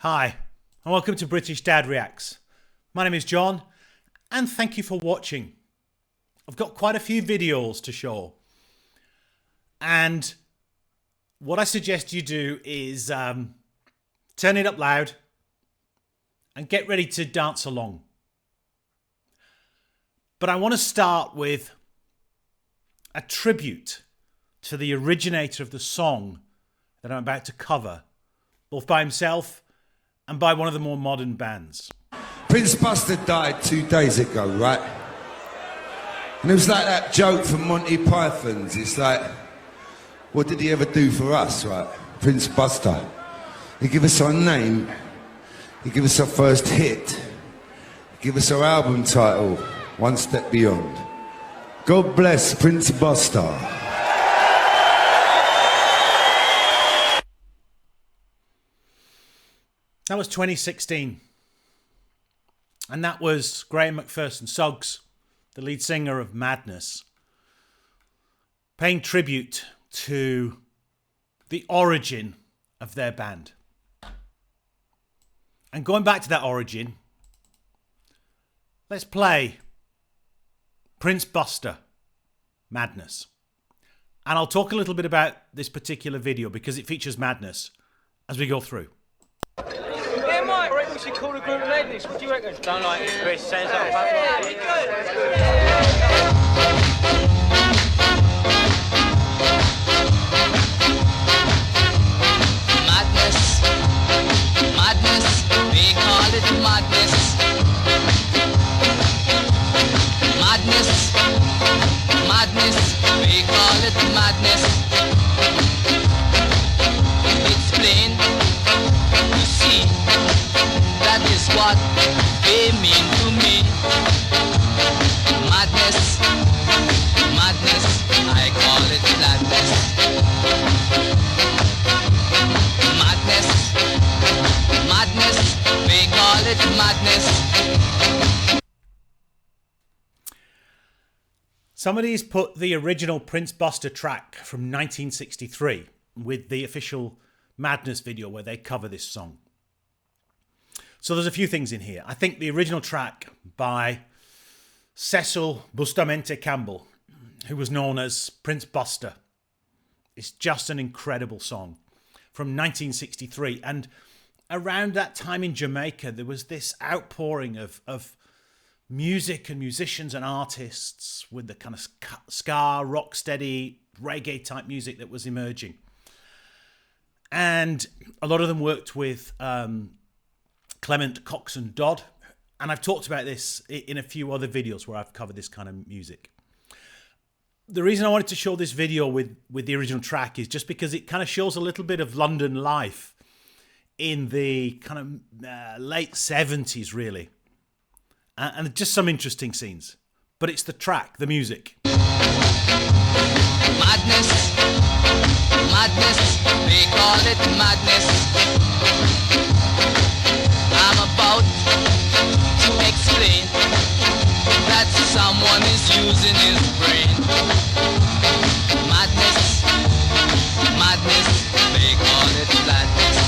Hi, and welcome to British Dad Reacts. My name is John, and thank you for watching. I've got quite a few videos to show, and what I suggest you do is turn it up loud and get ready to dance along. But I want to start with a tribute to the originator of the song that I'm about to cover, both by himself and by one of the more modern bands. Prince Buster died 2 days ago, right? And it was like that joke from Monty Python's. It's like, what did he ever do for us, right? Prince Buster. He gave us our name. He gave us our first hit. He gave us our album title, One Step Beyond. God bless Prince Buster. That was 2016. And that was Graham McPherson, Suggs, the lead singer of Madness, paying tribute to the origin of their band. And going back to that origin, let's play Prince Buster, Madness. And I'll talk a little bit about this particular video because it features Madness as we go through. Yeah, Mike, I reckon we should call the group Madness. What do you reckon? Don't like it, Chris. Sounds like Madness, madness, we call it madness. Madness, madness, we call it madness. It's plain to see, that is what they mean to me. Madness, madness, I call it madness. Madness, madness, we call it madness. Somebody's put the original Prince Buster track from 1963 with the official Madness video where they cover this song. So there's a few things in here. I think the original track by Cecil Bustamente Campbell, who was known as Prince Buster, is just an incredible song from 1963. And around that time in Jamaica, there was this outpouring of music and musicians and artists with the kind of ska, rocksteady, reggae type music that was emerging. And a lot of them worked with Clement Coxon Dodd. And I've talked about this in a few other videos where I've covered this kind of music. The reason I wanted to show this video with the original track is just because it kind of shows a little bit of London life in the kind of late 70s, really. And just some interesting scenes. But it's the track, the music. Madness, madness, we call it madness. I'm about to explain that someone is using his brain. Madness, madness, we call it madness.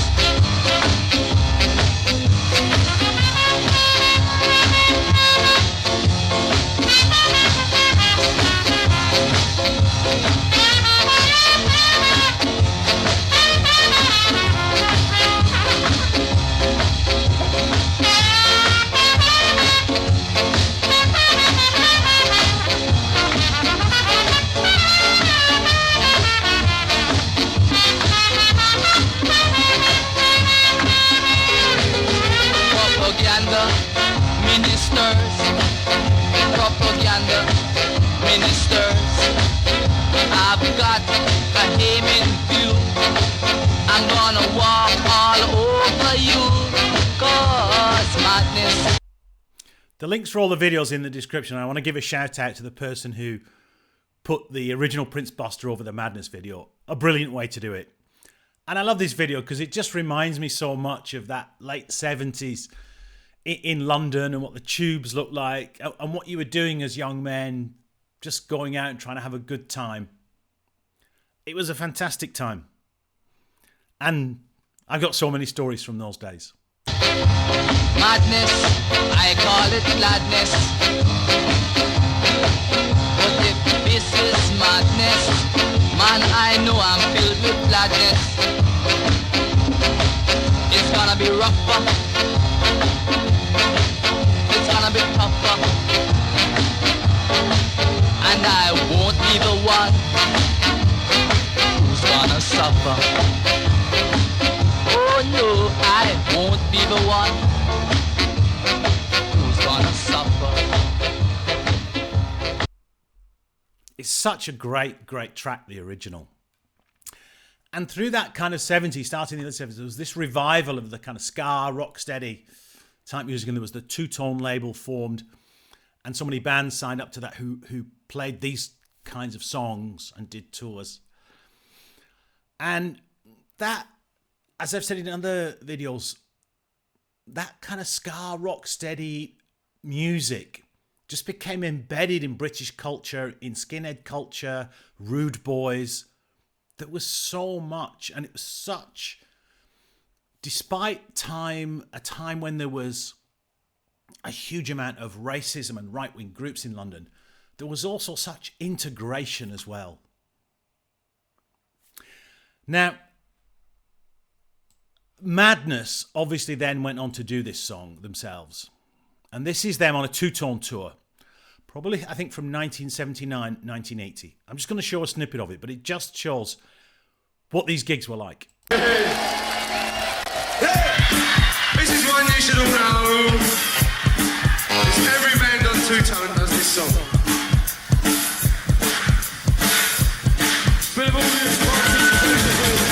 Propaganda ministers, I've got a aim in view. I'm gonna walk all over you, cause madness. The links for all the videos in the description. I want to give a shout out to the person who put the original Prince Buster over the Madness video. A brilliant way to do it. And I love this video because it just reminds me so much of that late 70s in London and what the tubes looked like and what you were doing as young men, just going out and trying to have a good time. It was a fantastic time. And I've got so many stories from those days. Madness, I call it gladness. But if this is madness, man, I know I'm filled with gladness. It's gonna be rougher. It's gonna be tougher. And I won't be the one who's gonna suffer. Oh no, I won't be the one who's gonna suffer. It's such a great track, the original. And through that kind of 70s, starting in the 70s, there was this revival of the kind of ska, rocksteady type music, and there was the two-tone label formed, and so many bands signed up to that who played these kinds of songs and did tours. And that, as I've said in other videos, that kind of ska, rocksteady music just became embedded in British culture, in skinhead culture, rude boys. There was so much, and it was such, despite a time when there was a huge amount of racism and right-wing groups in London, there was also such integration as well. Now, Madness obviously then went on to do this song themselves. And this is them on a two-tone tour. Probably, I think, from 1979, 1980. I'm just going to show a snippet of it, but it just shows what these gigs were like. Hey, this is one you should all know. It's every band on two-tone does this song. Bit of audience participation.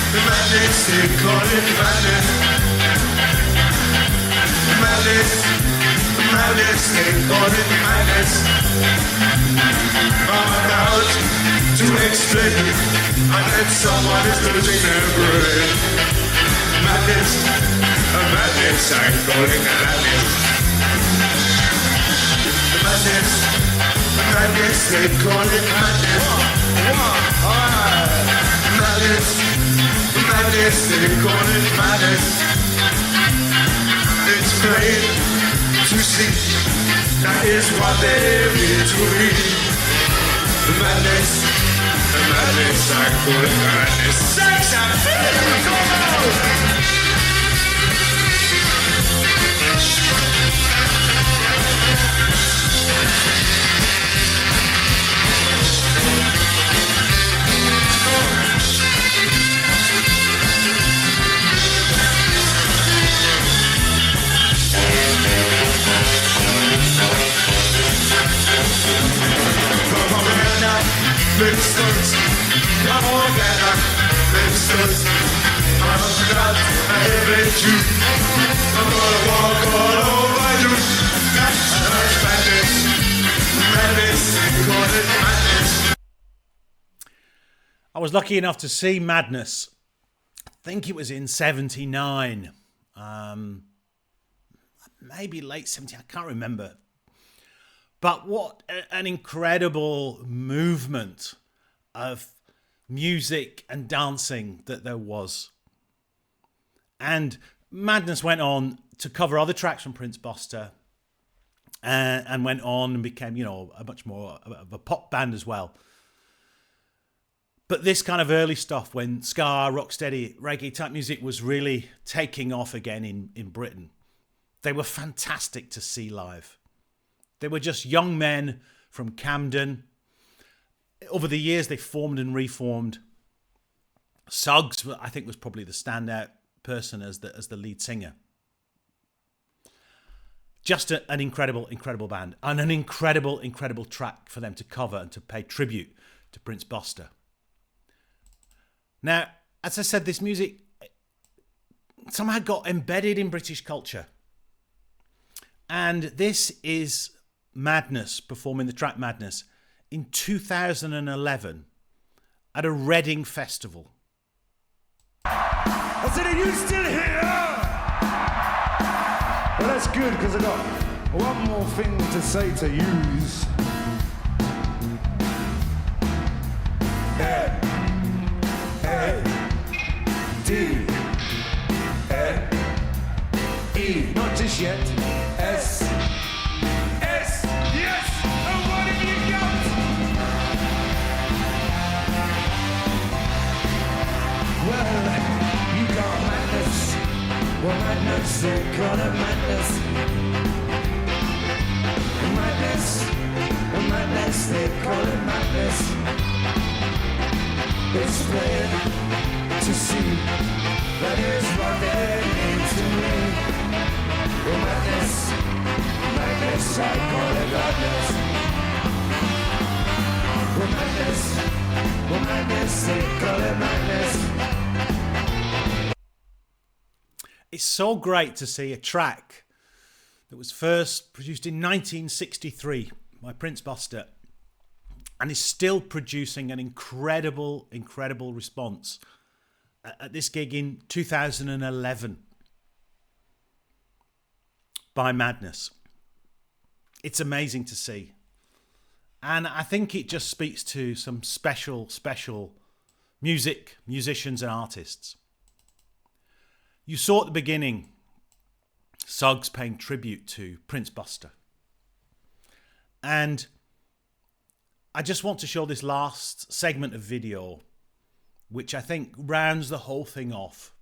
The madness, they call it madness. Madness, they call it madness. I'm about to explain, and then someone is losing their brain. Madness, I call it madness. Madness, they call it madness. Madness, they call it madness. It's plain to see, that is what they mean to me. Madness, I call it madness. Sex and feeling, come on! Mixers, come on, gather, mixers. I'm glad I hate you. I'm gonna walk all over you. That's madness, call it madness. I was lucky enough to see Madness. I think it was in 79. Maybe late 70, I can't remember. But what an incredible movement of music and dancing that there was. And Madness went on to cover other tracks from Prince Buster and went on and became, a much more of a pop band as well. But this kind of early stuff, when ska, rocksteady, reggae type music was really taking off again in Britain, they were fantastic to see live. They were just young men from Camden. Over the years, they formed and reformed. Suggs, I think, was probably the standout person as the lead singer. Just an incredible band. And an incredible track for them to cover and to pay tribute to Prince Buster. Now, as I said, this music somehow got embedded in British culture. And this is Madness performing the track Madness in 2011 at a Reading festival. I said, are you still here? Well, that's good, because I got one more thing to say to yous. just yet. S. S, yes, and what have you got? Well, you got madness. Well, madness, they call it madness. Madness, madness, they call it madness. It's plain to see that is what they mean to me. Well, madness, madness, I call it madness. Well, madness, they call it madness. It's so great to see a track that was first produced in 1963 by Prince Buster and is still producing an incredible response at this gig in 2011 by Madness. It's amazing to see. And I think it just speaks to some special musicians and artists. You saw at the beginning Suggs paying tribute to Prince Buster. And I just want to show this last segment of video, which I think rounds the whole thing off.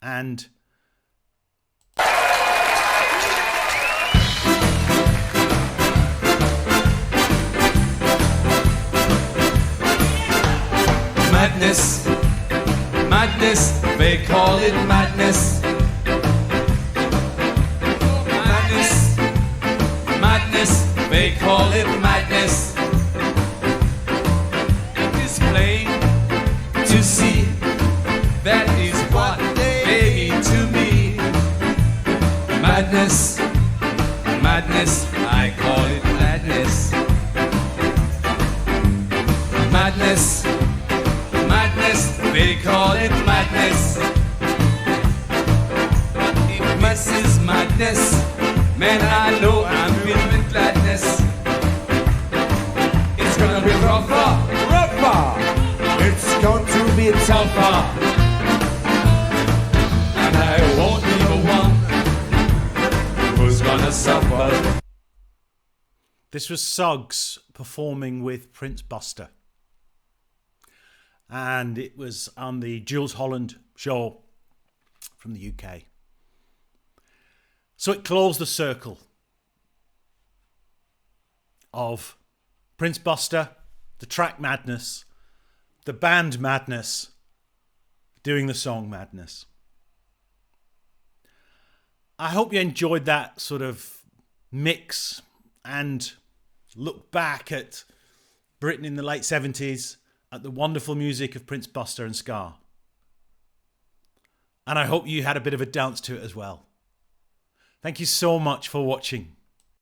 And madness, madness, they call it madness. Madness, madness, they call it madness. It's plain to see that is what they mean to me. Madness, madness, I call it madness. Madness, madness, they call it madness. Madness is madness, man, I know I'm filled with gladness. It's gonna be rougher, it's going to be tougher, and I won't be the one who's gonna suffer. this was Suggs performing with Prince Buster. And it was on the Jules Holland show from the UK. So it closed the circle of Prince Buster, the track Madness, the band Madness, doing the song Madness. I hope you enjoyed that sort of mix and look back at Britain in the late 70s, at the wonderful music of Prince Buster and Ska. And I hope you had a bit of a dance to it as well. Thank you so much for watching.